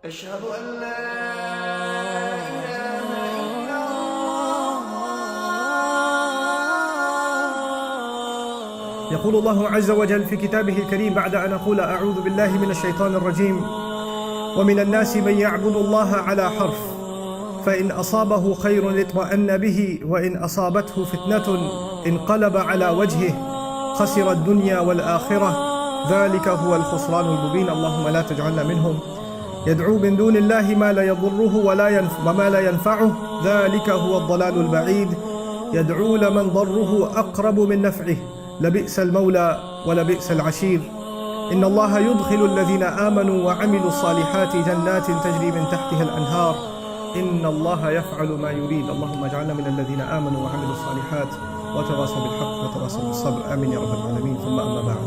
أشهد أن لا إله إلا الله. يقول الله عز وجل في كتابه الكريم بعد أن أقول أعوذ بالله من الشيطان الرجيم: ومن الناس من يعبد الله على حرف فإن أصابه خير اطمأن به وإن أصابته فتنة انقلب على وجهه خسر الدنيا والآخرة ذلك هو الخسران المبين. اللهم لا تجعلنا منهم. يدعو من دون الله ما لا يضره وما لا ينفعه ذلك هو الضلال البعيد. يدعو لمن ضره أقرب من نفعه لبئس المولى ولبئس العشير. إن الله يدخل الذين آمنوا وعملوا الصالحات جنات تجري من تحتها الأنهار إن الله يفعل ما يريد. اللهم اجعلنا من الذين آمنوا وعملوا الصالحات وتواصوا بالحق وتواصوا بالصبر. آمين يا رب العالمين. ثم أما بعد.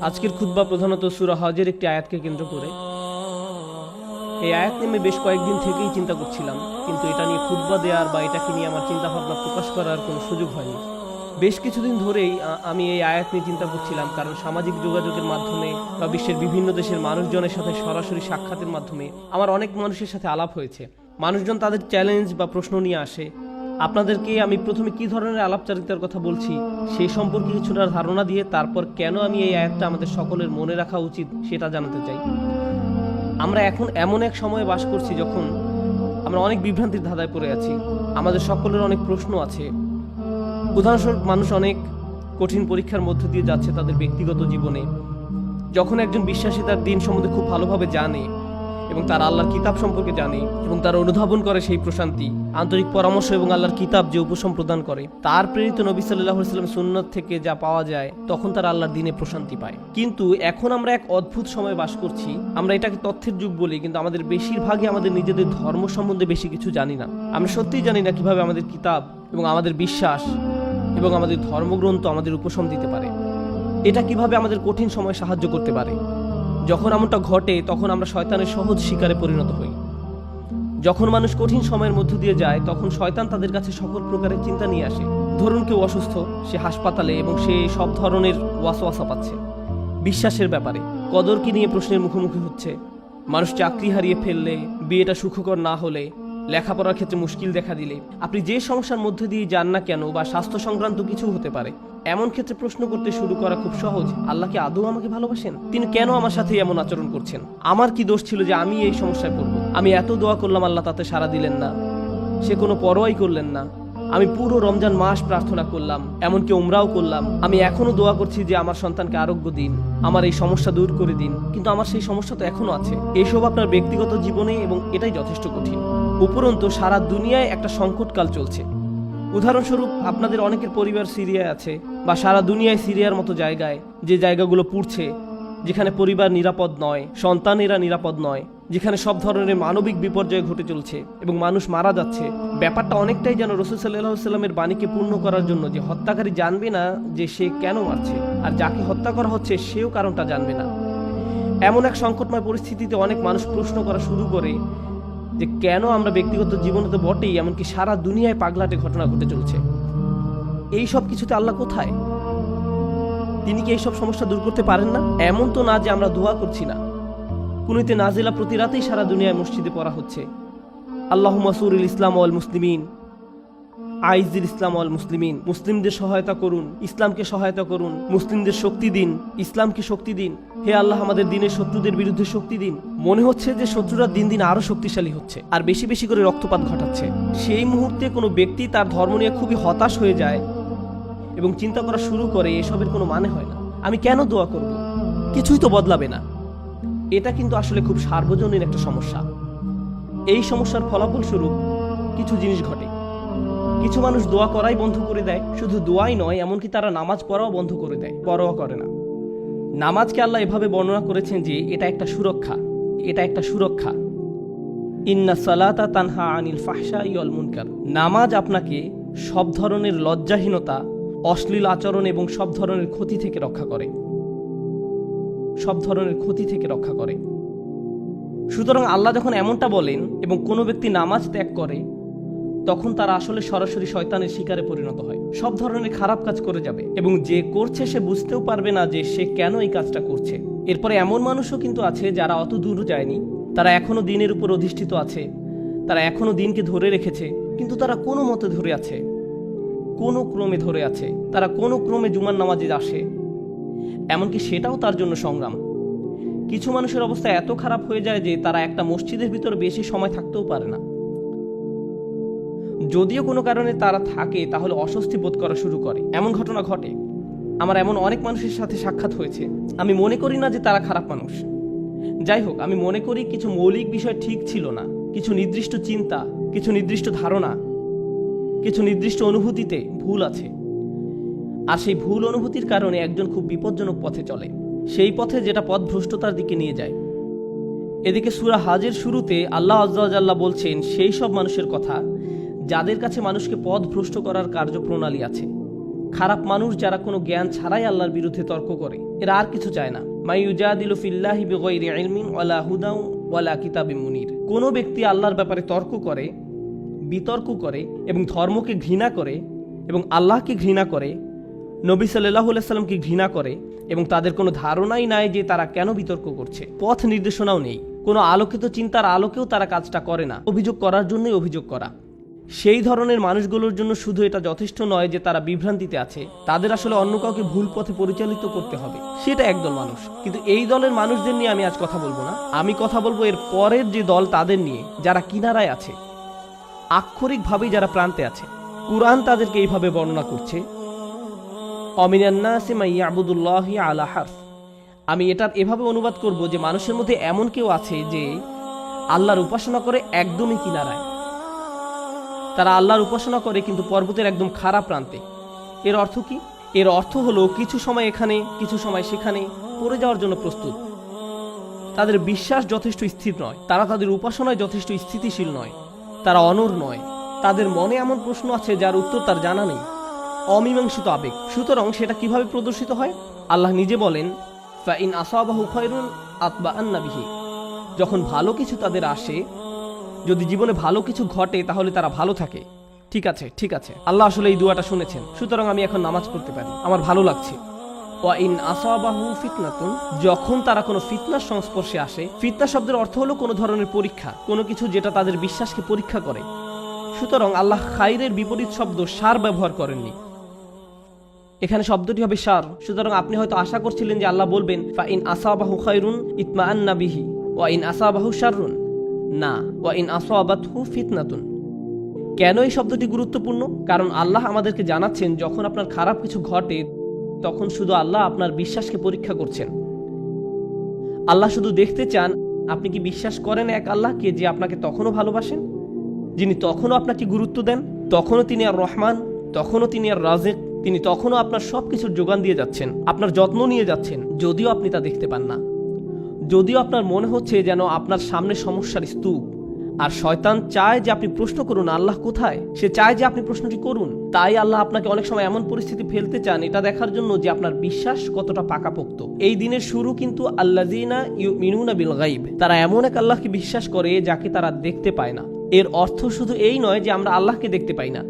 আজকের খুতবা প্রধানত সূরা হজের একটি আয়াতকে কেন্দ্র করে। এই আয়াত নিয়ে আমি বেশ কয়েকদিন থেকেই চিন্তা করছিলাম, কিন্তু এটা নিয়ে খুতবা দেওয়ার বা এটাকে নিয়ে আমার চিন্তা ভাবনা প্রকাশ করার কোনো সুযোগ হয়নি। বেশ কিছুদিন ধরেই আমি এই আয়াত নিয়ে চিন্তা করছিলাম, কারণ সামাজিক যোগাযোগের মাধ্যমে বা বিশ্বের বিভিন্ন দেশের মানুষজনের সাথে সরাসরি সাক্ষাতের মাধ্যমে আমার অনেক মানুষের সাথে আলাপ হয়েছে। মানুষজন তাদের চ্যালেঞ্জ বা প্রশ্ন নিয়ে আসে। আপনাদেরকে আমি প্রথমে কী ধরনের আলাপচারিতার কথা বলছি সেই সম্পর্কে কিছুটা ধারণা দিয়ে তারপর কেন আমি এই আয়াতটা আমাদের সকলের মনে রাখা উচিত সেটা জানাতে চাই। আমরা এখন এমন এক সময়ে বাস করছি যখন আমরা অনেক বিভ্রান্তির ধাঁধায় পড়ে আছি। আমাদের সকলের অনেক প্রশ্ন আছে। উদাহরণস্বরূপ, মানুষ অনেক কঠিন পরীক্ষার মধ্য দিয়ে যাচ্ছে তাদের ব্যক্তিগত জীবনে। যখন একজন বিশ্বাসী তার দিন সম্বন্ধে খুব ভালোভাবে জানে এবং তার আল্লাহর কিতাব সম্পর্কে জানে এবং তার অনুধাবন করে সেই প্রশান্তি, আন্তরিক পরামর্শ এবং আল্লাহর কিতাব যে উপশম প্রদান করে, তার প্রেরিত নবী সাল্লাল্লাহু আলাইহি ওয়াসাল্লাম সুন্নাত থেকে যা পাওয়া যায়, তখন তার আল্লাহর দিনে প্রশান্তি পায়। কিন্তু এখন আমরা এক অদ্ভুত সময় বাস করছি। আমরা এটাকে তথ্যের যুগ বলি, কিন্তু আমাদের বেশিরভাগই আমাদের নিজেদের ধর্ম সম্বন্ধে বেশি কিছু জানি না। আমরা সত্যিই জানি না কিভাবে আমাদের কিতাব এবং আমাদের বিশ্বাস এবং আমাদের ধর্মগ্রন্থ আমাদের উপশম দিতে পারে। এটা কিভাবে আমাদের কঠিন সময় সাহায্য করতে পারে। যখন এমনটা ঘটে তখন আমরা শয়তানের সহজ শিকারে পরিণত হই। যখন মানুষ কঠিন সময়ের মধ্য দিয়ে যায় তখন শয়তান তাদের কাছে সকল প্রকারের চিন্তা নিয়ে আসে। ধরুন কেউ অসুস্থ, সে হাসপাতালে এবং সে সব ধরনের ওয়াসওয়াসা পাচ্ছে। বিশ্বাসের ব্যাপারে কদরকে নিয়ে প্রশ্নের মুখোমুখি হচ্ছে। মানুষ চাকরি হারিয়ে ফেললে, বিয়েটা সুখকর না হলে, লেখাপড়ার ক্ষেত্রে মুশকিল দেখা দিলে, আপনি যে সমস্যার মধ্যে দিয়ে যান না কেন, বা স্বাস্থ্য সংক্রান্ত কিছু হতে পারে, এমন ক্ষেত্রে প্রশ্ন করতে শুরু করা খুব সহজ। আল্লাহ কি আদৌ আমাকে ভালোবাসেন? তিনি কেন আমার সাথে এমন আচরণ করছেন? আমার কি দোষ ছিল যে আমি এই সমস্যায় পড়ব? আমি এত দোয়া করলাম, আল্লাহ তাতে সাড়া দিলেন না, সে কোনো পরোয়াই করলেন না। আমি পুরো রমজান মাস প্রার্থনা করলাম, এমনকি উমরাও করলাম। আমি এখনো দোয়া করছি যে আমার সন্তানকে আরোগ্য দিন, আমার এই সমস্যা দূর করে দিন, কিন্তু আমার সেই সমস্যা তো এখনো আছে। এসব আপনার ব্যক্তিগত জীবনে, এবং এটাই যথেষ্ট কঠিন। উপরন্তু সারা দুনিয়ায় একটা সংকটকাল চলছে। উদাহরণস্বরূপ, আপনাদের অনেকের পরিবার সিরিয়ায় আছে, বা সারা দুনিয়ায় সিরিয়ার মতো জায়গায়, যে জায়গাগুলো পুড়ছে, যেখানে পরিবার নিরাপদ নয়, সন্তানেরা নিরাপদ নয়, যেখানে সব ধরনের মানবিক বিপর্যয় ঘটে চলছে এবং মানুষ মারা যাচ্ছে। ব্যাপারটা অনেকটাই যেন রাসূল সাল্লাল্লাহু আলাইহি ওয়াসাল্লামের বাণীকে পূর্ণ করার জন্য, যে হত্যাকারী জানবে না যে সে কেন মারছে, আর যাকে হত্যা করা হচ্ছে সেও কারণটা জানবে না। এমন এক সংকটময় পরিস্থিতিতে অনেক মানুষ প্রশ্ন করা শুরু করে যে কেন আমরা ব্যক্তিগত জীবনে তো বটেই, এমনকি সারা দুনিয়ায় পাগলাটে ঘটনা ঘটে চলছে। এই সব কিছুতে আল্লাহ কোথায়? তিনি কি এইসব সমস্যা দূর করতে পারেন না? এমন তো না যে আমরা দোয়া করছি না। কুনুতে নাজিলা প্রতি রাতেই সারা দুনিয়ায় মসজিদে পড়া হচ্ছে। আল্লাহুম্মা সুরিল ইসলাম ওয়াল মুসলিমিন, আইজিল ইসলাম ওয়াল মুসলিমিন। মুসলিমদের সহায়তা করুন, ইসলামকে সহায়তা করুন, মুসলিমদের শক্তি দিন, ইসলামকে শক্তি দিন। হে আল্লাহ, আমাদের দিনের শত্রুদের বিরুদ্ধে শক্তি দিন। মনে হচ্ছে যে শত্রুরা দিন দিন আরো শক্তিশালী হচ্ছে আর বেশি বেশি করে রক্তপাত ঘটাচ্ছে। সেই মুহূর্তে কোনো ব্যক্তি তার ধর্ম নিয়ে খুবই হতাশ হয়ে যায় এবং চিন্তা করা শুরু করে এসবের কোনো মানে হয় না, আমি কেন দোয়া করব, কিছুই তো বদলাবে না। এটা কিন্তু আসলে খুব সার্বজনীন একটা সমস্যা। এই সমস্যার ফলাফল স্বরূপ কিছু জিনিস ঘটে। কিছু মানুষ দোয়া করাই বন্ধ করে দেয়। শুধু দোয়াই নয়, এমনকি তারা নামাজ পড়াও বন্ধ করে দেয়, পরোয়া করে না। নামাজকে আল্লাহ এভাবে বর্ণনা করেছেন যে এটা একটা সুরক্ষা, এটা একটা সুরক্ষা। ইন্না সালাতা তানহা আনিল ফাহশাই ওয়াল মুনকার। নামাজ আপনাকে সব ধরনের লজ্জাহীনতা, অশ্লীল আচরণ এবং সব ধরনের ক্ষতি থেকে রক্ষা করে, সব ধরনের ক্ষতি থেকে রক্ষা করে। সুতরাং আল্লাহ যখন এমনটা বলেন এবং কোনো ব্যক্তি নামাজ ত্যাগ করে, তখন তারা আসলে সরাসরি শয়তানের শিকারে পরিণত হয়, সব ধরনের খারাপ কাজ করে যাবে এবং যে করছে সে বুঝতেও পারবে না যে সে কেন এই কাজটা করছে। এরপরে এমন মানুষও কিন্তু আছে যারা অত দূর যায়নি, তারা এখনো দিনের উপর অধিষ্ঠিত আছে, তারা এখনো দিনকে ধরে রেখেছে, কিন্তু তারা কোনো মতে ধরে আছে, কোনো ক্রমে ধরে আছে। তারা কোনো ক্রমে জুমার নামাজে আসে, এমনকি সেটাও তার জন্য সংগ্রাম। কিছু মানুষের অবস্থা এত খারাপ হয়ে যায় যে তারা একটা মসজিদের ভিতরে বেশি সময় থাকতেও পারে না। যদিও কোনো কারণে তারা থাকে, তাহলে অস্বস্তি বোধ করা শুরু করে। এমন ঘটনা ঘটে। আমার এমন অনেক মানুষের সাথে সাক্ষাৎ হয়েছে। আমি মনে করি না যে তারা খারাপ মানুষ। যাই হোক, আমি মনে করি কিছু মৌলিক বিষয় ঠিক ছিল না, কিছু নির্দিষ্ট চিন্তা, কিছু নির্দিষ্ট ধারণা, কিছু নির্দিষ্ট অনুভূতিতে ভুল আছে। আর সেই ভুল অনুভূতির কারণে একজন খুব বিপজ্জনক পথে চলে, সেই পথে যেটা পথভ্রষ্টতার দিকে নিয়ে যায়। এদিকে সূরা হজের শুরুতে আল্লাহ আযজা ওয়া জাল্লা বলছেন সেই সব মানুষের কথা যাদের কাছে মানুষকে পথভ্রষ্ট করার কার্যপ্রণালী আছে। খারাপ মানুষ যারা কোনো জ্ঞান ছাড়াই আল্লাহর বিরুদ্ধে তর্ক করে, এরা আর কিছু চায় না। মাই ইউজাদিলু ফিল্লাহি বিগাইরি ইলমিন ওয়ালা হুদাও ওয়ালা কিতাবিম মুনির। কোনো ব্যক্তি আল্লাহর ব্যাপারে তর্ক করে, বিতর্ক করে এবং ধর্মকে ঘৃণা করে এবং আল্লাহকে ঘৃণা করে, নবী সাল্লাল্লাহু আলাইহি সাল্লামকে ঘৃণা করে এবং তাদের কোনো ধারণাই নাই যে তারা কেন বিতর্ক করছে, পথ নির্দেশনাও নেই, কোনো আলোকিত চিন্তার আলোকেও তারা কাজটা করে না, অভিযোগ করার জন্যই অভিযোগ করা। সেই ধরনের মানুষগুলোর জন্য শুধু এটা যথেষ্ট নয় যে তারা বিভ্রান্তিতে আছে, তাদের আসলে অন্য কাউকে ভুল পথে পরিচালিত করতে হবে। সেটা একদল মানুষ। কিন্তু এই দলের মানুষদের নিয়ে আমি আজ কথা বলবো না। আমি কথা বলবো এর পরের যে দল, তাদের নিয়ে, যারা কিনারায় আছে, আক্ষরিকভাবেই যারা প্রান্তে আছে। কুরআন তাদেরকে এইভাবে বর্ণনা করছে, অমিনান নাসি মান ইয়াবুদুল্লাহি আলা হারফ। আমি এটার এভাবে অনুবাদ করব যে মানুষের মধ্যে এমন কেউ আছে যে আল্লাহর উপাসনা করে একদমই কিনারায়। তারা আল্লাহর উপাসনা করে কিন্তু পর্বতের একদম খারাপ প্রান্তে। এর অর্থ কি? এর অর্থ হলো কিছু সময় এখানে, কিছু সময় সেখানে পড়ে যাওয়ার জন্য প্রস্তুত। তাদের বিশ্বাস যথেষ্ট স্থির নয়, তারা তাদের উপাসনায় যথেষ্ট স্থিতিশীল নয়, তারা অনড় নয়। তাদের মনে এমন প্রশ্ন আছে যার উত্তর তার জানা নেই, অমীমাংসিত আবেগ। সুতরাং সেটা কিভাবে প্রদর্শিত হয়? আল্লাহ নিজে বলেন, ফাইন আসাবাহু খায়রুন আতবাআন্না বিহি। যখন ভালো কিছু তাদের আসে, যদি জীবনে ভালো কিছু ঘটে, তাহলে তারা ভালো থাকে। ঠিক আছে, ঠিক আছে, আল্লাহ আসলে এই দুয়াটা শুনেছেন, সুতরাং আমি এখন নামাজ পড়তে পারি, আমার ভালো লাগছে। ওয়া ইন আসাবাহু ফিতনাতুন, যখন তারা কোনো ফিতনার সংস্পর্শে আসে। ফিতনা শব্দের অর্থ হলো কোনো ধরনের পরীক্ষা, কোনো কিছু যেটা তাদের বিশ্বাসকে পরীক্ষা করে। সুতরাং আল্লাহ খায়রের বিপরীত শব্দ শার ব্যবহার করেননি, এখানে শব্দটি হবে শার। সুতরাং আপনি হয়তো আশা করছিলেন যে আল্লাহ বলবেন ফা ইন আসাবাহু খায়রুন ইতমাআন্না বিহি ওয়া ইন আসাবাহু শাররুন। না, ওয়া ইন আসাবাতহু ফিতনাতুন। কেন এই শব্দটি গুরুত্বপূর্ণ? কারণ আল্লাহ আমাদেরকে জানাচ্ছেন যখন আপনার খারাপ কিছু ঘটে, তখন শুধু আল্লাহ আপনার বিশ্বাসকে পরীক্ষা করছেন। আল্লাহ শুধু দেখতে চান আপনি কি বিশ্বাস করেন এক আল্লাহকে যে আপনাকে তখনও ভালোবাসেন, যিনি তখনও আপনাকে গুরুত্ব দেন, তখনও তিনি আর রহমান, তখনও তিনি আর রাজিক, তিনি তখনও আপনার সব কিছুর যোগান দিয়ে যাচ্ছেন, আপনার যত্ন নিয়ে যাচ্ছেন, যদিও আপনি তা দেখতে পান না, যদিও আপনার মনে হচ্ছে যেন আপনার সামনে সমস্যার স্তূপ। আর শয়তান চায় যে আপনি প্রশ্ন করুন আল্লাহ কোথায়, সে চায় যে আপনি প্রশ্নটি করুন। তাই আল্লাহ আপনাকে অনেক সময় এমন পরিস্থিতি ফেলতে চান এটা দেখার জন্য যে আপনার বিশ্বাস কতটা পাকাপোক্ত। এই দিনের শুরু কিন্তু আল্লাযিনা ইউমিনুনা বিল গায়ব, তারা এমন এক আল্লাহকে বিশ্বাস করে যাকে তারা দেখতে পায় না। এর অর্থ শুধু এই নয় যে আমরা আল্লাহকে দেখতে পাই না,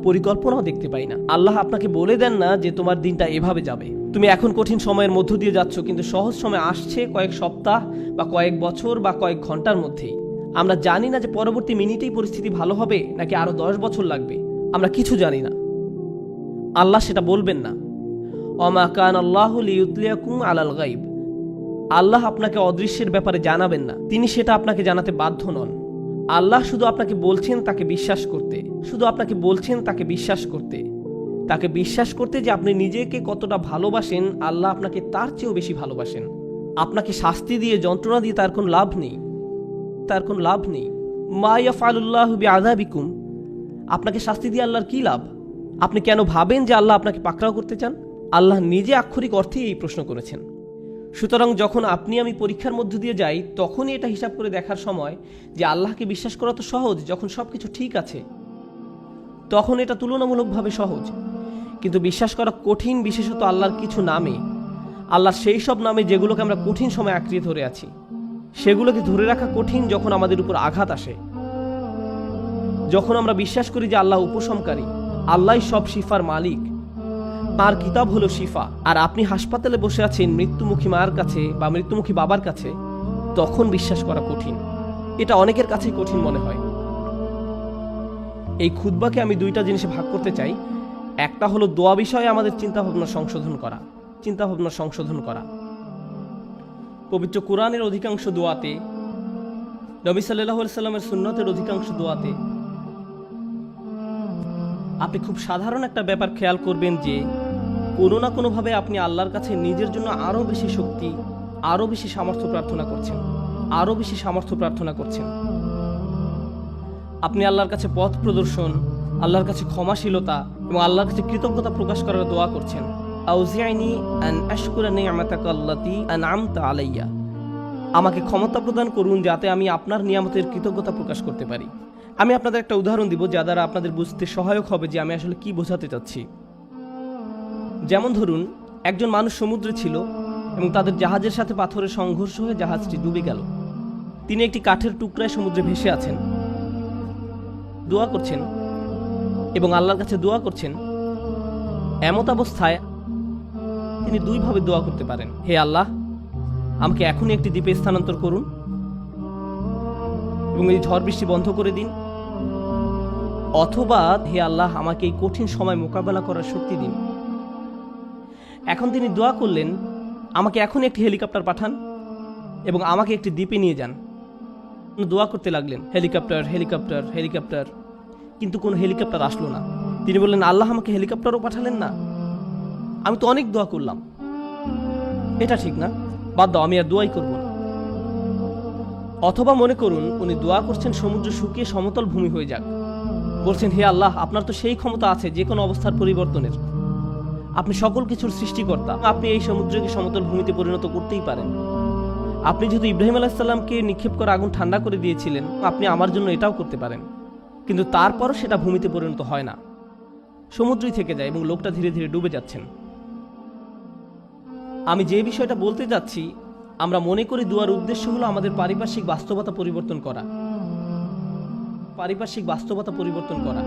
পরিকল্পনাও দেখতে পাই না। আল্লাহ আপনাকে বলে দেন না যে তোমার দিনটা এভাবে যাবে, তুমি এখন কঠিন সময়ের মধ্য দিয়ে যাচ্ছ, কিন্তু সহজ সময় আসছে কয়েক সপ্তাহ বা কয়েক বছর বা কয়েক ঘন্টার মধ্যেই। আমরা জানি না যে পরবর্তী মিনিটেই পরিস্থিতি ভালো হবে নাকি আরো 10 বছর লাগবে, আমরা কিছু জানি না। আল্লাহ সেটা বলবেন না। ওমা কান আল্লাহু লিইউতলিয়াকুম আলাল গায়ব, আল্লাহ আপনাকে অদৃশ্যের ব্যাপারে জানাবেন না, তিনি সেটা আপনাকে জানাতে বাধ্য নন। আল্লাহ শুধু আপনাকে বলছেন তাকে বিশ্বাস করতে, শুধু আপনাকে বলছেন তাকে বিশ্বাস করতে, তাকে বিশ্বাস করতে যে আপনি নিজেকে কতটা ভালোবাসেন, আল্লাহ আপনাকে তার চেয়েও বেশি ভালোবাসেন। আপনাকে শাস্তি দিয়ে, যন্ত্রণা দিয়ে তার কোনো লাভ নেই, তার কোনো লাভ নেই। মা ইয়াফআলুল্লাহু বিআযাবিকুম, আপনাকে শাস্তি দিয়ে আল্লাহর কি লাভ? আপনি কেন ভাবেন যে আল্লাহ আপনাকে পাকড়াও করতে চান? আল্লাহ নিজে আক্ষরিক অর্থেই এই প্রশ্ন করেছেন। সুতরাং যখন আপনি আমি পরীক্ষার মধ্য দিয়ে যাই, তখনই এটা হিসাব করে দেখার সময় যে আল্লাহকে বিশ্বাস করা তো সহজ, যখন সবকিছু ঠিক আছে তখন এটা তুলনামূলকভাবে সহজ। কিন্তু বিশ্বাস করা কঠিন, বিশেষত আল্লাহর কিছু নামে, আল্লাহর সেই সব নামে যেগুলোকে আমরা কঠিন সময় আঁকড়িয়ে ধরে আছি, সেগুলোকে ধরে রাখা কঠিন যখন আমাদের উপর আঘাত আসে। যখন আমরা বিশ্বাস করি যে আল্লাহ উপশমকারী, আল্লাহই সব শিফার মালিক, তার কিতাব হলো শিফা, আর আপনি হাসপাতালে বসে আছেন মৃত্যুমুখী মায়ের কাছে বা মৃত্যুমুখী বাবার কাছে, তখন বিশ্বাস করা কঠিন। এটা অনেকের কাছেই কঠিন মনে হয়। এই খুতবাকে আমি দুইটা জিনিসে ভাগ করতে চাই। একটা হলো দোয়া বিষয়ে আমাদের চিন্তাভাবনা সংশোধন করা। পবিত্র কোরআনের অধিকাংশ দোয়াতে, নবী সাল্লাল্লাহু আলাইহি সাল্লামের সুন্নতের অধিকাংশ দোয়াতে আপনি খুব সাধারণ একটা ব্যাপার খেয়াল করবেন যে কোনো না কোনোভাবে আপনি আল্লাহর কাছে নিজের জন্য আরও বেশি শক্তি, আরও বেশি সামর্থ্য প্রার্থনা করছেন। আপনি আল্লাহর কাছে পথ প্রদর্শন, আল্লাহর কাছে ক্ষমাশীলতা এবং আল্লাহর কাছে কৃতজ্ঞতা প্রকাশ করার দোয়া করছেন। আউজিআনি আন আশকুরা নি'মাতাকা আল্লাতী আন'আমতা আলাইয়া। আমাকে ক্ষমতা প্রদান করুন যাতে আমি আপনার নিয়ামতের কৃতজ্ঞতা প্রকাশ করতে পারি। আমি আপনাদের একটা উদাহরণ দিব যা দ্বারা আপনাদের বুঝতে সহায়ক হবে যে আমি আসলে কি বোঝাতে চাচ্ছি। যেমন ধরুন, একজন মানুষ সমুদ্রে ছিল এবং তাদের জাহাজের সাথে পাথরের সংঘর্ষ হয়ে জাহাজটি ডুবে গেল। তিনি একটি কাঠের টুকরায় সমুদ্রে ভেসে আছেন, দোয়া করছেন এবং আল্লাহর কাছে দোয়া করছেন। এমত অবস্থায় তিনি দুইভাবে দোয়া করতে পারেন। হে আল্লাহ, আমাকে এখনই একটি দ্বীপে স্থানান্তর করুন এবং এই ঝড় বৃষ্টি বন্ধ করে দিন। অথবা হে আল্লাহ, আমাকে এই কঠিন সময় মোকাবেলা করার শক্তি দিন। এখন তিনি দোয়া করলেন, আমাকে এখনই একটি হেলিকপ্টার পাঠান এবং আমাকে একটি দ্বীপে নিয়ে যান। দোয়া করতে লাগলেন, হেলিকপ্টার, কিন্তু কোনো হেলিকপ্টার আসলো না। তিনি বললেন, আল্লাহ, আমাকে হেলিকপ্টারও পাঠালেন না। আমি তো অনেক দোয়া করলাম, এটা ঠিক না, বাদ দাও, আমি আর দোয়াই করব না। অথবা মনে করুন উনি দোয়া করছেন সমুদ্র শুকিয়ে সমতল ভূমি হয়ে যাক। বলছেন, হে আল্লাহ, আপনার তো সেই ক্ষমতা আছে যে কোনো অবস্থার পরিবর্তনের। আপনি সকল কিছুর সৃষ্টিকর্তা, আপনি এই সমুদ্রকে সমতল ভূমিতে পরিণত করতেই পারেন। আপনি যেহেতু ইব্রাহিম আলাইহিস সালামকে নিক্ষেপ করে আগুন ঠান্ডা করে দিয়েছিলেন, আপনি আমার জন্য এটাও করতে পারেন। কিন্তু তারপরও সেটা ভূমিতে পরিণত হয় না, সমুদ্রই থেকে যায় এবং লোকটা ধীরে ধীরে ডুবে যাচ্ছেন। আমি যে বিষয়টা বলতে যাচ্ছি, আমরা মনে করি দুয়ার উদ্দেশ্য হলো আমাদের পারিপার্শ্বিক বাস্তবতা পরিবর্তন করা।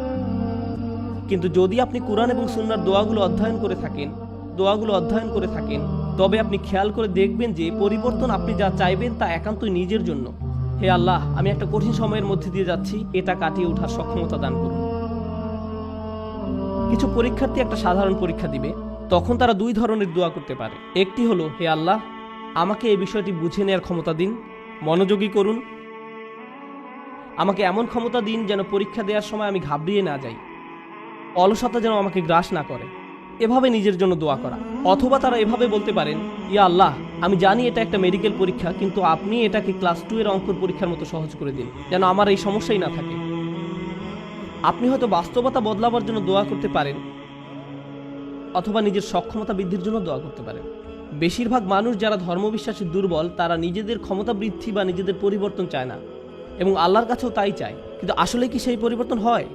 কিন্তু যদি আপনি কোরআন এবং সুন্নাহর দোয়াগুলো অধ্যয়ন করে থাকেন, তবে আপনি খেয়াল করে দেখবেন যে পরিবর্তন আপনি যা চাইবেন তা একান্তই নিজের জন্য। হে আল্লাহ, আমি একটা কঠিন সময়ের মধ্যে দিয়ে যাচ্ছি, এটা কাটিয়ে ওঠার সক্ষমতা দান করুন। কিছু পরীক্ষার্থী একটা সাধারণ পরীক্ষা দিবে, তখন তারা দুই ধরনের দোয়া করতে পারে। একটি হলো, হে আল্লাহ, আমাকে এই বিষয়টি বুঝে নেওয়ার ক্ষমতা দিন, মনোযোগী করুন। আমাকে এমন ক্ষমতা দিন যেন পরীক্ষা দেওয়ার সময় আমি ঘাবড়িয়ে না যাই, অলসতা যেন আমাকে গ্রাস না করে। এভাবে নিজের জন্য দোয়া করা। অথবা তারা এভাবে বলতে পারেন, ইয়া আল্লাহ, আমি জানি এটা একটা মেডিকেল পরীক্ষা, কিন্তু আপনি এটাকে ক্লাস 2 এর অঙ্কের পরীক্ষার মতো সহজ করে দিন, যেন আমার এই সমস্যাই না থাকে। আপনি হয়তো বাস্তবতা বদলাবার জন্য দোয়া করতে পারেন, অথবা নিজের সক্ষমতা বৃদ্ধির জন্য দোয়া করতে পারেন। বেশিরভাগ মানুষ যারা ধর্মবিশ্বাসে দুর্বল, তারা নিজেদের ক্ষমতা বৃদ্ধি বা নিজেদের পরিবর্তন চায় না, এবং আল্লাহর কাছেও তাই চায়। কিন্তু আসলে কি সেই পরিবর্তন হয়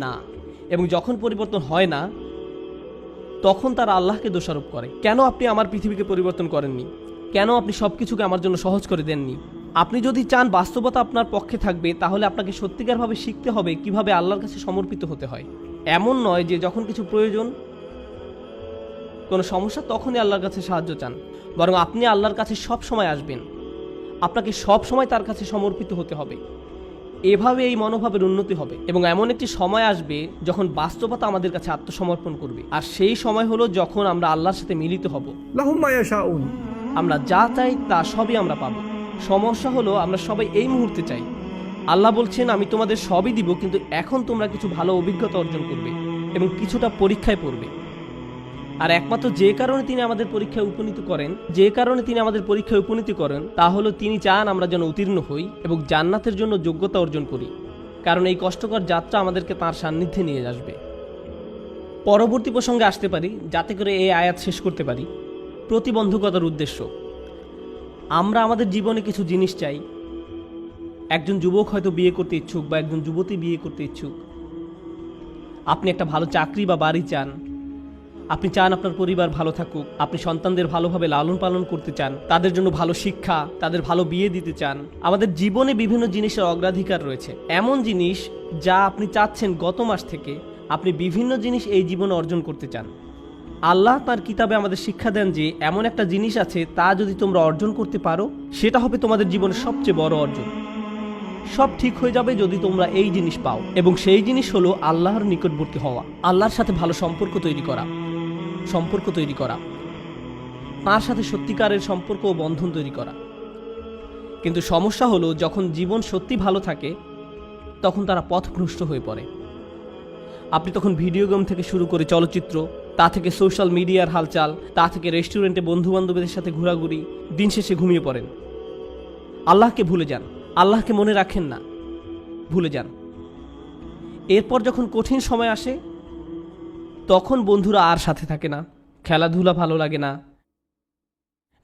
না? এবং যখন পরিবর্তন হয় না, তখন তারা আল্লাহকে দোষারোপ করে। কেন আপনি আমার পৃথিবীকে পরিবর্তন করেননি? কেন আপনি সবকিছুকে আমার জন্য সহজ করে দেননি? আপনি যদি চান বাস্তবতা আপনার পক্ষে থাকবে, তাহলে আপনাকে সত্যিকারভাবে শিখতে হবে কিভাবে আল্লাহর কাছে সমর্পিত হতে হয়। এমন নয় যে যখন কিছু প্রয়োজন, কোনো সমস্যা, তখনই আল্লাহর কাছে সাহায্য চান, বরং আপনি আল্লাহর কাছে সব সময় আসবেন। আপনাকে সব সময় তার কাছে সমর্পিত হতে হবে। এভাবে এই মনোভাবের উন্নতি হবে এবং এমন একটি সময় আসবে যখন বাস্তবতা আমাদের কাছে আত্মসমর্পণ করবে। আর সেই সময় হলো যখন আমরা আল্লাহর সাথে মিলিত হব। লাহুম মা ইয়াশাউন। আমরা যা চাই তা সবই আমরা পাবো। সমস্যা হলো আমরা সবাই এই মুহূর্তে চাই। আল্লাহ বলছেন, আমি তোমাদের সবই দিব, কিন্তু এখন তোমরা কিছু ভালো অভিজ্ঞতা অর্জন করবে এবং কিছুটা পরীক্ষায় পড়বে। আর একমাত্র যে কারণে তিনি আমাদের পরীক্ষায় উপনীত করেন তা হলো তিনি চান আমরা যেন উত্তীর্ণ হই এবং জান্নাতের জন্য যোগ্যতা অর্জন করি, কারণ এই কষ্টকর যাত্রা আমাদেরকে তাঁর সান্নিধ্যে নিয়ে আসবে। পরবর্তী প্রসঙ্গে আসতে পারি, যাতে করে এই আয়াত শেষ করতে পারি। প্রতিবন্ধকতার উদ্দেশ্য। আমরা আমাদের জীবনে কিছু জিনিস চাই। একজন যুবক হয়তো বিয়ে করতে ইচ্ছুক বা একজন যুবতী বিয়ে করতে ইচ্ছুক। আপনি একটা ভালো চাকরি বা বাড়ি চান। আপনি চান আপনার পরিবার ভালো থাকুক। আপনি সন্তানদের ভালোভাবে লালন পালন করতে চান, তাদের জন্য ভালো শিক্ষা, তাদের ভালো বিয়ে দিতে চান। আমাদের জীবনে বিভিন্ন জিনিসের অগ্রাধিকার রয়েছে, এমন জিনিস যা আপনি চাচ্ছেন গত মাস থেকে। আপনি বিভিন্ন জিনিস এই জীবনে অর্জন করতে চান। আল্লাহ তার কিতাবে আমাদের শিক্ষা দেন যে এমন একটা জিনিস আছে, তা যদি তোমরা অর্জন করতে পারো সেটা হবে তোমাদের জীবনের সবচেয়ে বড় অর্জন। সব ঠিক হয়ে যাবে যদি তোমরা এই জিনিস পাও, এবং সেই জিনিস হলো আল্লাহর নিকটবর্তী হওয়া, আল্লাহর সাথে ভালো সম্পর্ক তৈরি করা, তার সাথে সত্যিকারের সম্পর্ক ও বন্ধন তৈরি করা। কিন্তু সমস্যা হলো, যখন জীবন সত্যি ভালো থাকে তখন তারা পথভ্রষ্ট হয়ে পড়ে। আপনি তখন ভিডিও গেম থেকে শুরু করে চলচ্চিত্র, তা থেকে সোশ্যাল মিডিয়ার হালচাল, তা থেকে রেস্টুরেন্টে বন্ধু বান্ধবীদের সাথে ঘোরাঘুরি, দিন শেষে ঘুমিয়ে পড়েন। আল্লাহকে ভুলে যান, আল্লাহকে মনে রাখেন না, ভুলে যান। এরপর যখন কঠিন সময় আসে তখন বন্ধুরা আর সাথে থাকে না, খেলাধুলা ভালো লাগে না,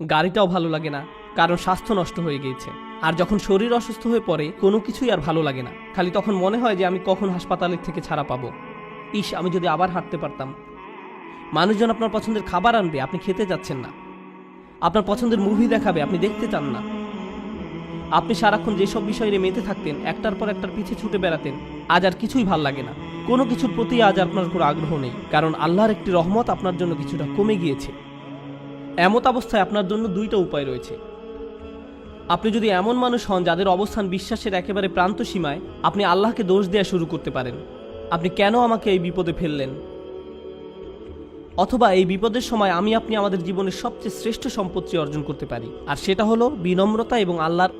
গাড়িটাও ভালো লাগে না, কারণ স্বাস্থ্য নষ্ট হয়ে গিয়েছে। আর যখন শরীর অসুস্থ হয়ে পড়ে কোনো কিছুই আর ভালো লাগে না, খালি তখন মনে হয় যে আমি কখন হাসপাতালের থেকে ছাড়া পাবো, ইস আমি যদি আবার হাঁটতে পারতাম। মানুষজন আপনার পছন্দের খাবার আনবে, আপনি খেতে যাচ্ছেন না। আপনার পছন্দের মুভি দেখাবে, আপনি দেখতে চান না। আপনি সারাক্ষণ যেসব বিষয়ে মেতে থাকতেন, একটার পর একটার পিছে ছুটে বেড়াতেন, আজ আর কিছুই ভাল লাগে না। কোনো কিছুর প্রতি আজ আপনার কোনো আগ্রহ নেই, কারণ আল্লাহর একটি রহমত আপনার জন্য কিছুটা কমে গিয়েছে। এমত অবস্থায় আপনার জন্য দুইটা উপায় রয়েছে। আপনি যদি এমন মানুষ হন যাদের অবস্থান বিশ্বাসের একেবারে প্রান্ত সীমায়, আপনি আল্লাহকে দোষ দেওয়া শুরু করতে পারেন, আপনি কেন আমাকে এই বিপদে ফেললেন। অথবা এই বিপদের সময় আপনি আমাদের জীবনের সবচেয়ে শ্রেষ্ঠ সম্পত্তি অর্জন করতে পারি, আর সেটা হলো বিনম্রতা এবং আল্লাহর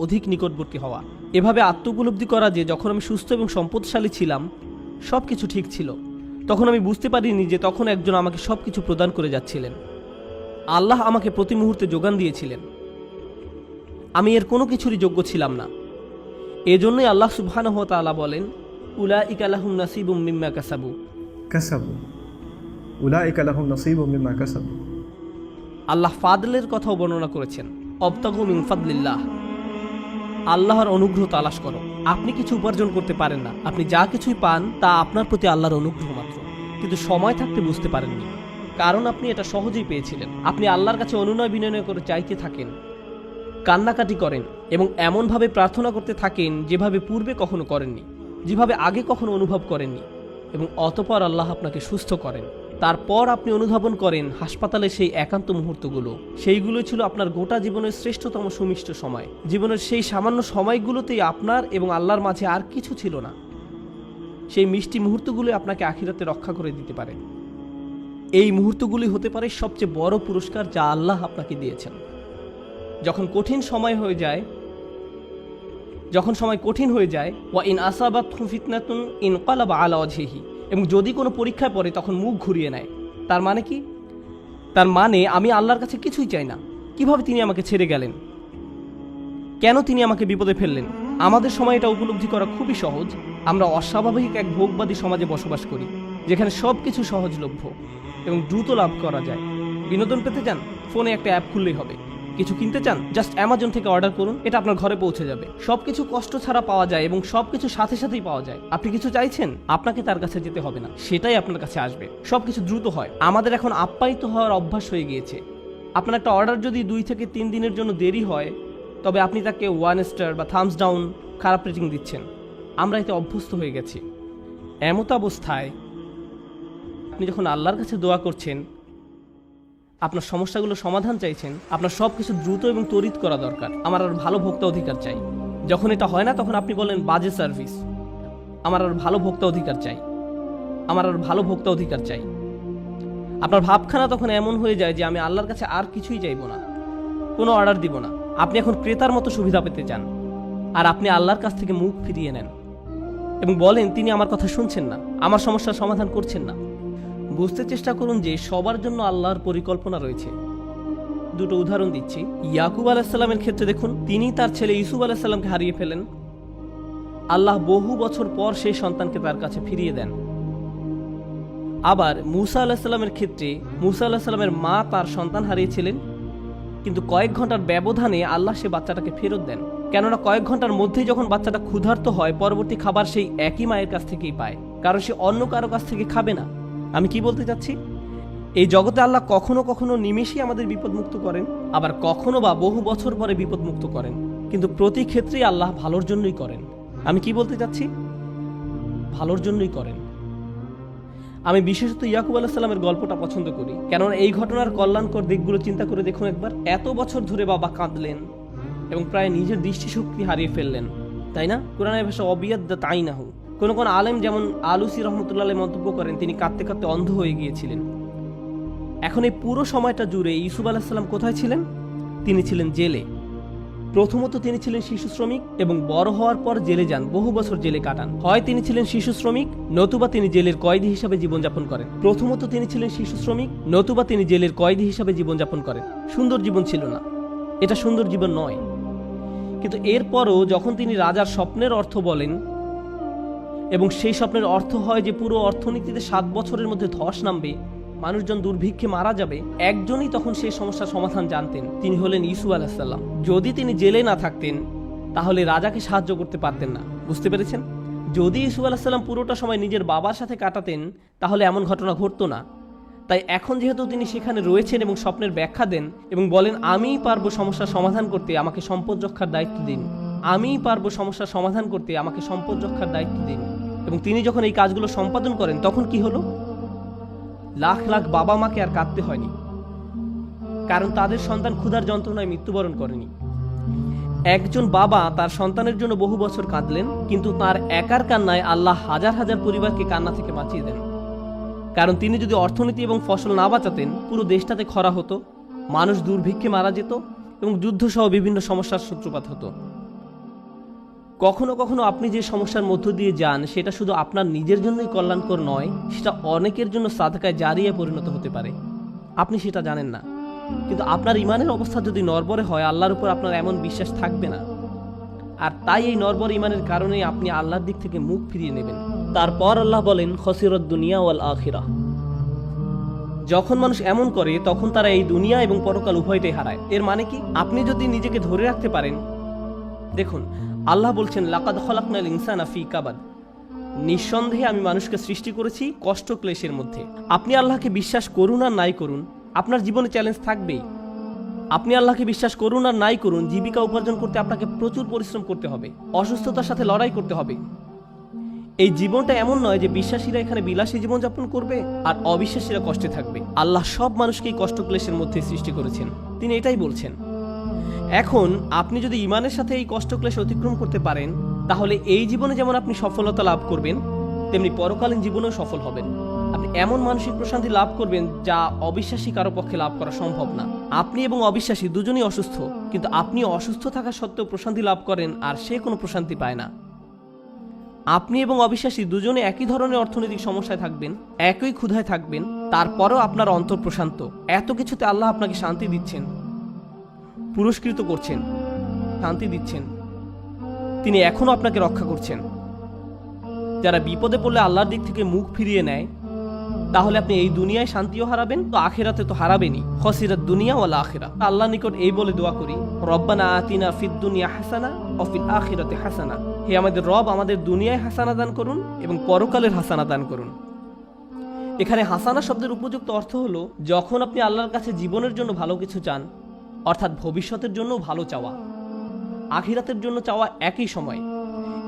অধিক নিকটবর্তী হওয়া। এভাবে আত্মোপলব্ধি করা যে যখন আমি সুস্থ এবং সম্পদশালী ছিলাম, সব কিছু ঠিক ছিল, তখন আমি বুঝতে পারিনি যে তখন একজন আমাকে সব কিছু প্রদান করে যাচ্ছিলেন। আল্লাহ আমাকে প্রতি মুহূর্তে যোগান দিয়েছিলেন, আমি এর কোনো কিছুরই যোগ্য ছিলাম না। এজন্যই আল্লাহ সুবহানাহু ওয়া তাআলা বলেন, উলাইকা লাহুম নাসিবুম মিম্মা কাসাবু। আল্লাহ ফাদলের কথাও বর্ণনা করেছেন, অবতাগু মিন ফাদলিল্লাহ, আল্লাহর অনুগ্রহ তালাশ করো। আপনি কিছু উপার্জন করতে পারেন না, আপনি যা কিছুই পান তা আপনার প্রতি আল্লাহর অনুগ্রহ মাত্র, কিন্তু সময় থাকতে বুঝতে পারেননি, কারণ আপনি এটা সহজেই পেয়েছিলেন। আপনি আল্লাহর কাছে অনুনয় বিনয় করে চাইতে থাকেন, কান্নাকাটি করেন এবং এমনভাবে প্রার্থনা করতে থাকেন যেভাবে পূর্বে কখনো করেননি, যেভাবে আগে কখনো অনুভব করেননি, এবং অতঃপর আল্লাহ আপনাকে সুস্থ করেন। তারপর আপনি অনুধাবন করেন হাসপাতালে সেই একান্ত মুহূর্তগুলো, সেইগুলোই ছিল আপনার গোটা জীবনের শ্রেষ্ঠতম সুমিষ্ট সময়। জীবনের সেই সামান্য সময়গুলোতেই আপনার এবং আল্লাহর মাঝে আর কিছু ছিল না। সেই মিষ্টি মুহূর্তগুলো আপনাকে আখিরাতে রক্ষা করে দিতে পারে। এই মুহূর্তগুলি হতে পারে সবচেয়ে বড় পুরস্কার যা আল্লাহ আপনাকে দিয়েছেন। যখন সময় কঠিন হয়ে যায়, ওয়া ইন আসাবাতহু ফিতনাতুন ইনকালাবা আলা ওয়াজহিহি, এবং যদি কোনো পরীক্ষায় পড়ে তখন মুখ ঘুরিয়ে নেয়। তার মানে কি? তার মানে আমি আল্লাহর কাছে কিছুই চাই না। কিভাবে তিনি আমাকে ছেড়ে গেলেন? কেন তিনি আমাকে বিপদে ফেললেন? আমাদের সময় এটা উপলব্ধি করা খুবই সহজ। আমরা অস্বাভাবিক এক ভোগবাদী সমাজে বসবাস করি, যেখানে সব কিছু সহজলভ্য এবং দ্রুত লাভ করা যায়। বিনোদন পেতে চান, ফোনে একটা অ্যাপ খুললেই হবে। কিছু কিনতে চান, জাস্ট অ্যামাজন থেকে অর্ডার করুন, এটা আপনার ঘরে পৌঁছে যাবে। সবকিছু কষ্ট ছাড়া পাওয়া যায় এবং সবকিছু সাথে সাথেই পাওয়া যায়। আপনি কিছু চাইছেন, আপনাকে তার কাছে যেতে হবে না, সেটাই আপনার কাছে আসবে। সবকিছু দ্রুত হয়। আমাদের এখন আপ্যায়িত হওয়ার অভ্যাস হয়ে গিয়েছে। আপনার একটা অর্ডার যদি 2 থেকে 3 দিনের জন্য দেরি হয়, তবে আপনি তাকে 1 স্টার বা থামস ডাউন খারাপ রেটিং দিচ্ছেন। আমরা এতে অভ্যস্ত হয়ে গেছি। এমত অবস্থায় আপনি যখন আল্লাহর কাছে দোয়া করছেন, আপনার সমস্যাগুলো সমাধান চাইছেন, আপনার সব কিছু দ্রুত এবং ত্বরিত করা দরকার। আমার আর ভালো ভোক্তা অধিকার চাই। যখন এটা হয় না, তখন আপনি বলেন বাজে সার্ভিস। আমার আর ভালো ভোক্তা অধিকার চাই, আমার আর ভালো ভোক্তা অধিকার চাই। আপনার ভাবখানা তখন এমন হয়ে যায় যে আমি আল্লাহর কাছে আর কিছুই চাইবো না, কোনো অর্ডার দিব না। আপনি এখন ক্রেতার মতো সুবিধা পেতে চান, আর আপনি আল্লাহর কাছ থেকে মুখ ফিরিয়ে নেন এবং বলেন তিনি আমার কথা শুনছেন না, আমার সমস্যার সমাধান করছেন না। বুঝতে চেষ্টা করুন যে সবার জন্য আল্লাহর পরিকল্পনা রয়েছে। 2টো উদাহরণ দিচ্ছি। ইয়াকুব আলাইহিসসালামের ক্ষেত্রে দেখুন, তিনি তার ছেলে ইউসুফ আলাইহিসসালামকে হারিয়ে ফেলেন। আল্লাহ বহু বছর পর সেই সন্তানকে তার কাছে ফিরিয়ে দেন। আবার মূসা আলাইহিসসালামের ক্ষেত্রে, মূসা আলাইহিসসালামের মা তার সন্তান হারিয়েছিলেন, কিন্তু কয়েক ঘন্টার ব্যবধানে আল্লাহ সে বাচ্চাটাকে ফেরত দেন। কেননা কয়েক ঘন্টার মধ্যেই যখন বাচ্চাটা ক্ষুধার্ত হয়, পরবর্তী খাবার সেই একই মায়ের কাছ থেকেই পায়, কারণ সে অন্য কারো কাছ থেকে খাবে না। আমি কি বলতে চাচ্ছি? এই জগতে আল্লাহ কখনো কখনো নিমেষেই আমাদের বিপদমুক্ত করেন, আবার কখনো বা বহু বছর পরে বিপদমুক্ত করেন, কিন্তু প্রতি ক্ষেত্রেই আল্লাহ ভালোর জন্যই করেন। আমি কি বলতে চাচ্ছি? ভালোর জন্যই করেন। আমি বিশেষত ইয়াকুব আলাইহিস সালামের গল্পটা পছন্দ করি, কেননা এই ঘটনার কল্যাণকর দিকগুলো চিন্তা করে দেখুন একবার। এত বছর ধরে বাবা কাঁদলেন এবং প্রায় নিজের দৃষ্টিশক্তি হারিয়ে ফেললেন, তাই না? কোরআনের ভাষা অবিয়াদ্দা তাই না হু। কোনো কোনো আলেম যেমন আলুসি রহমতুল্লাহ আলাইহি মন্তব্য করেন তিনি কাঁদতে কাঁদতে অন্ধ হয়ে গিয়েছিলেন। এখন এই পুরো সময়টা জুড়ে ইউসুফ আলাইহিস সালাম কোথায় ছিলেন? তিনি ছিলেন জেলে। প্রথমত তিনি ছিলেন শিশু শ্রমিক এবং বড় হওয়ার পর জেলে যান, বহু বছর জেলে কাটান। হয় তিনি ছিলেন শিশু শ্রমিক, নতুবা তিনি জেলের কয়েদি হিসাবে জীবনযাপন করেন। প্রথমত তিনি ছিলেন শিশু শ্রমিক, নতুবা তিনি জেলের কয়েদি হিসাবে জীবনযাপন করেন। সুন্দর জীবন ছিল না, এটা সুন্দর জীবন নয়। কিন্তু এরপরও যখন তিনি রাজার স্বপ্নের অর্থ বলেন এবং সেই স্বপ্নের অর্থ হয় যে পুরো অর্থনীতিতে 7 বছরের মধ্যে ধস নামবে, মানুষজন দুর্ভিক্ষে মারা যাবে, একজনই তখন সেই সমস্যার সমাধান জানতেন, তিনি হলেন ইউসুফ আলাইহিস সালাম। যদি তিনি জেলে না থাকতেন তাহলে রাজাকে সাহায্য করতে পারতেন না। বুঝতে পেরেছেন? যদি ইউসুফ আলাইহিস সালাম পুরোটা সময় নিজের বাবার সাথে কাটাতেন তাহলে এমন ঘটনা ঘটতো না। তাই এখন যেহেতু তিনি সেখানে রয়েছেন এবং স্বপ্নের ব্যাখ্যা দেন এবং বলেন আমিই পারবো সমস্যার সমাধান করতে, আমাকে সম্পদ রক্ষার দায়িত্ব দিন, আমিই পারবো সমস্যার সমাধান করতে, আমাকে সম্পদ রক্ষার দায়িত্ব দিন, এবং তিনি যখন এই কাজগুলো সম্পাদন করেন তখন কি হলো? লাখ লাখ বাবা মাকে আর কাঁদতে হয়নি, কারণ তাদের সন্তান ক্ষুধার যন্ত্রণায় মৃত্যুবরণ করেনি। একজন বাবা তার সন্তানের জন্য বহু বছর কাঁদলেন, কিন্তু তার একার কান্নায় আল্লাহ হাজার হাজার পরিবারকে কান্না থেকে বাঁচিয়ে দেন। কারণ তিনি যদি অর্থনীতি এবং ফসল না বাঁচাতেন পুরো দেশটাতে খরা হতো, মানুষ দুর্ভিক্ষে মারা যেত এবং যুদ্ধ সহ বিভিন্ন সমস্যার সূত্রপাত হতো। কখনো কখনো আপনি যে সমস্যার মধ্য দিয়ে যান সেটা শুধু আপনার নিজের জন্যই কল্যাণকর নয়, সেটা অনেকের জন্য সাদকায় জারিয়া পরিণত হতে পারে। আপনি সেটা জানেন না, কিন্তু আপনার ইমানের অবস্থা যদি নড়বড়ে হয় আল্লাহর উপর আপনার এমন বিশ্বাস থাকবে না। আর তাই এই নড়বড়ে ইমানের কারণে আপনি আল্লাহর দিক থেকে মুখ ফিরিয়ে নেবেন। তারপর আল্লাহ বলেন খসিরত দুনিয়া ওয়াল আখিরা। যখন মানুষ এমন করে তখন তারা এই দুনিয়া এবং পরকাল উভয়টাই হারায়। এর মানে কি? আপনি যদি নিজেকে ধরে রাখতে পারেন, দেখুন আল্লাহ বলছেন লাকাদ খলাকনাল ইনসানা ফি কাবাদ, নিঃসন্দেহে আমি মানুষকে সৃষ্টি করেছি কষ্ট ক্লেশের মধ্যে। আপনি আল্লাহকে বিশ্বাস করুন আর নাই করুন, আপনার জীবনে চ্যালেঞ্জ থাকবেই। আপনি আল্লাহকে বিশ্বাস করুন আর নাই করুন, জীবিকা উপার্জন করতে আপনাকে প্রচুর পরিশ্রম করতে হবে, অসুস্থতার সাথে লড়াই করতে হবে। এই জীবনটা এমন নয় যে বিশ্বাসীরা এখানে বিলাসী জীবনযাপন করবে আর অবিশ্বাসীরা কষ্টে থাকবে। আল্লাহ সব মানুষকেই কষ্ট ক্লেশের মধ্যে সৃষ্টি করেছেন, তিনি এটাই বলছেন। এখন আপনি যদি ইমানের সাথে এই কষ্ট ক্লেশ অতিক্রম করতে পারেন তাহলে এই জীবনে যেমন আপনি সফলতা লাভ করবেন তেমনি পরকালীন জীবনেও সফল হবেন। আপনি এমন মানসিক প্রশান্তি লাভ করবেন যা অবিশ্বাসী কারো পক্ষে লাভ করা সম্ভব না। আপনি এবং অবিশ্বাসী দুজনই অসুস্থ, কিন্তু আপনি অসুস্থ থাকা সত্ত্বেও প্রশান্তি লাভ করেন আর সে কোনো প্রশান্তি পায় না। আপনি এবং অবিশ্বাসী দুজনে একই ধরনের অর্থনৈতিক সমস্যায় থাকবেন, একই ক্ষুধায় থাকবেন, তারপরও আপনার অন্তর প্রশান্ত। এত কিছুতে আল্লাহ আপনাকে শান্তি দিচ্ছেন, পুরস্কৃত করছেন, শান্তি দিচ্ছেন, তিনি এখনো আপনাকে রক্ষা করছেন। যারা বিপদে পড়লে আল্লাহর দিক থেকে মুখ ফিরিয়ে নেয় তাহলে আপনি এই দুনিয়ায় শান্তিও হারাবেন, তো আখিরাতে তো হারাবেনই। খসিরাত দুনিয়া ওয়াল আখিরা। আল্লাহর নিকট এই বলে দোয়া করি, রব্বানা আতিনা ফিদ দুনিয়া হাসানা ওয়া ফিল আখিরাতি হাসানা। হে আমাদের রব, আমাদের দুনিয়ায় হাসানা দান করুন এবং পরকালের হাসানা দান করুন। এখানে হাসানা শব্দের উপযুক্ত অর্থ হলো যখন আপনি আল্লাহর কাছে জীবনের জন্য ভালো কিছু চান, অর্থাৎ ভবিষ্যতের জন্য ভালো চাওয়া, আখিরাতের জন্য চাওয়া একই সময়।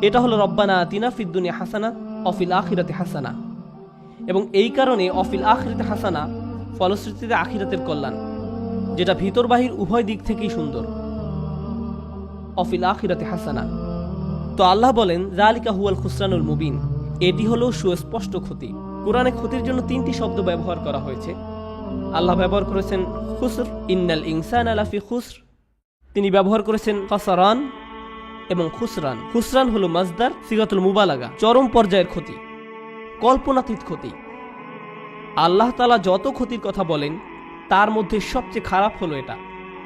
এটা হলো রব্বানা আতিনা ফিদ দুনিয়া হাসানা ওয়া ফিল আখিরাতি হাসানা। এবং এই কারণে অফিল আখিরাতে হাসানা, ফলশ্রুতিতে আখিরাতের কল্যাণ, যেটা ভিতর বাহির উভয় দিক থেকেই সুন্দর। অফিল আখিরাতে হাসানা। তো আল্লাহ বলেন যালিকা হুয়াল খুসরানুল মুবিন, এটি হলো সুস্পষ্ট ক্ষতি। কোরআনে ক্ষতির জন্য 3টি শব্দ ব্যবহার করা হয়েছে। আল্লাহ ব্যবহার করেছেন খুসর, ইন্নাল ইনসানা লাফি খুসর। তিনি ব্যবহার করেছেন খাসারান এবং খুসরান। খুসরান হলো মাজদার সিগাতুল মুবালাগা, চরম পর্যায়ের ক্ষতি, কল্পনাতীত ক্ষতি। আল্লাহ তাআলা যত ক্ষতির কথা বলেন তার মধ্যে সবচেয়ে খারাপ হলো এটা।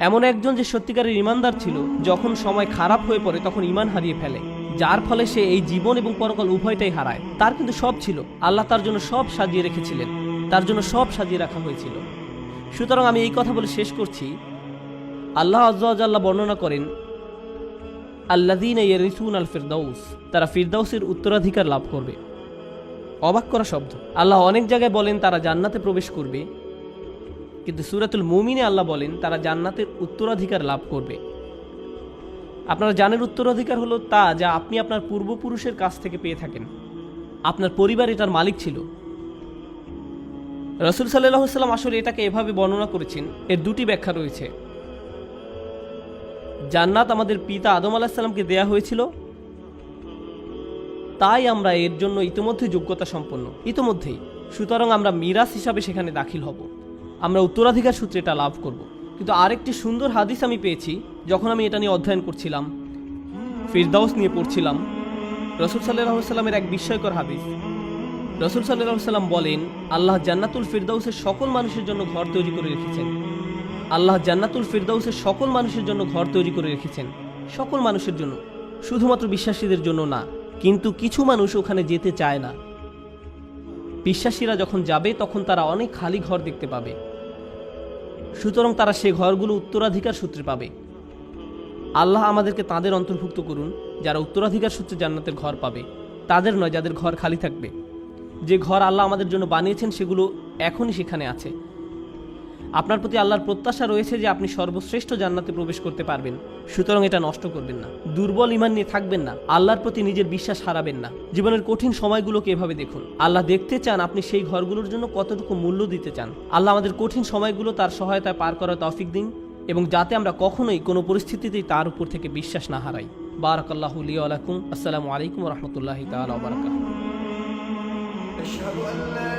এমন একজন যে সত্যিকারের ইমানদার ছিল, যখন সময় খারাপ হয়ে পড়ে তখন ইমান হারিয়ে ফেলে, যার ফলে সে এই জীবন এবং পরকাল উভয়টাই হারায়। তার কিন্তু সব ছিল, আল্লাহ তার জন্য সব সাজিয়ে রেখেছিলেন, তার জন্য সব সাজিয়ে রাখা হয়েছিল। সুতরাং আমি এই কথা বলে শেষ করছি, আল্লাহ আযজা ওয়া জাল্লা বর্ণনা করেন আল্লাযীনা ইয়ারিসুনাল ফিরদাউস, তারা ফিরদাউসের উত্তরাধিকার লাভ করবে। অবাক করা শব্দ। আল্লাহ অনেক জায়গায় বলেন তারা জান্নাতে প্রবেশ করবে, কিন্তু সূরাতুল মুমিনে আল্লাহ বলেন তারা জান্নাতের উত্তরাধিকার লাভ করবে। আপনারা জানেন উত্তরাধিকার হলো তা যা আপনি আপনার পূর্বপুরুষের কাছ থেকে পেয়ে থাকেন। আপনার পরিবার এটার মালিক ছিল, রাসূল সাল্লাল্লাহু আলাইহি ওয়াসাল্লাম আসলে এটাকে এভাবে বর্ণনা করেছেন, এর দুটি ব্যাখ্যা রয়েছে। জান্নাত আমাদের পিতা আদম আলাইহিস সালামকে দেয়া হয়েছিল, তাই আমরা এর জন্য ইতিমধ্যে যোগ্যতা সম্পন্ন, ইতিমধ্যেই। সুতরাং আমরা মিরাস হিসাবে সেখানে দাখিল হব, আমরা উত্তরাধিকার সূত্রে এটা লাভ করব। কিন্তু আরেকটি সুন্দর হাদিস আমি পেয়েছি যখন আমি এটা নিয়ে অধ্যয়ন করছিলাম, ফিরদাউস নিয়ে পড়ছিলাম। রাসূল সাল্লাল্লাহু আলাইহি ওয়াসাল্লামের এক বিস্ময়কর হাদিস। রাসূল সাল্লাল্লাহু আলাইহি ওয়াসাল্লাম বলেন, আল্লাহ জান্নাতুল ফিরদাউসের সকল মানুষের জন্য ঘর তৈরি করে রেখেছেন। আল্লাহ জান্নাতুল ফিরদাউসের সকল মানুষের জন্য ঘর তৈরি করে রেখেছেন, সকল মানুষের জন্য, শুধুমাত্র বিশ্বাসীদের জন্য না। কিন্তু কিছু মানুষ ওখানে যেতে চায় না। বিশ্বাসীরা যখন যাবে তখন তারা অনেক খালি ঘর দেখতে পাবে, সুতরাং তারা সে ঘরগুলো উত্তরাধিকার সূত্রে পাবে। আল্লাহ আমাদেরকে তাদের অন্তর্ভুক্ত করুন যারা উত্তরাধিকার সূত্রে জান্নাতের ঘর পাবে, তাদের নয় যাদের ঘর খালি থাকবে। যে ঘর আল্লাহ আমাদের জন্য বানিয়েছেন সেগুলো এখনই সেখানে আছে। আপনার প্রতি আল্লাহর প্রত্যাশা রয়েছে যে আপনি সর্বশ্রেষ্ঠ জান্নাতে প্রবেশ করতে পারবেন, সুতরাং এটা নষ্ট করবেন না। দুর্বল ঈমান নিয়ে থাকবেন না, আল্লাহর প্রতি নিজের বিশ্বাস হারাবেন না। জীবনের কঠিন সময়গুলোকে এভাবে দেখুন, আল্লাহ দেখতে চান আপনি সেই ঘরগুলোর জন্য কতটুকু মূল্য দিতে চান। আল্লাহ আমাদের কঠিন সময়গুলো তার সহায়তায় পার করার তৌফিক দিন, এবং যাতে আমরা কখনোই কোনো পরিস্থিতিতেই তার উপর থেকে বিশ্বাস না হারাই। বারাকাল্লাহু লি ওয়া লাকুম। আসসালামু আলাইকুম ওয়া রাহমাতুল্লাহি তাআলা ওয়া বারাকাতুহু। أشهد أن لا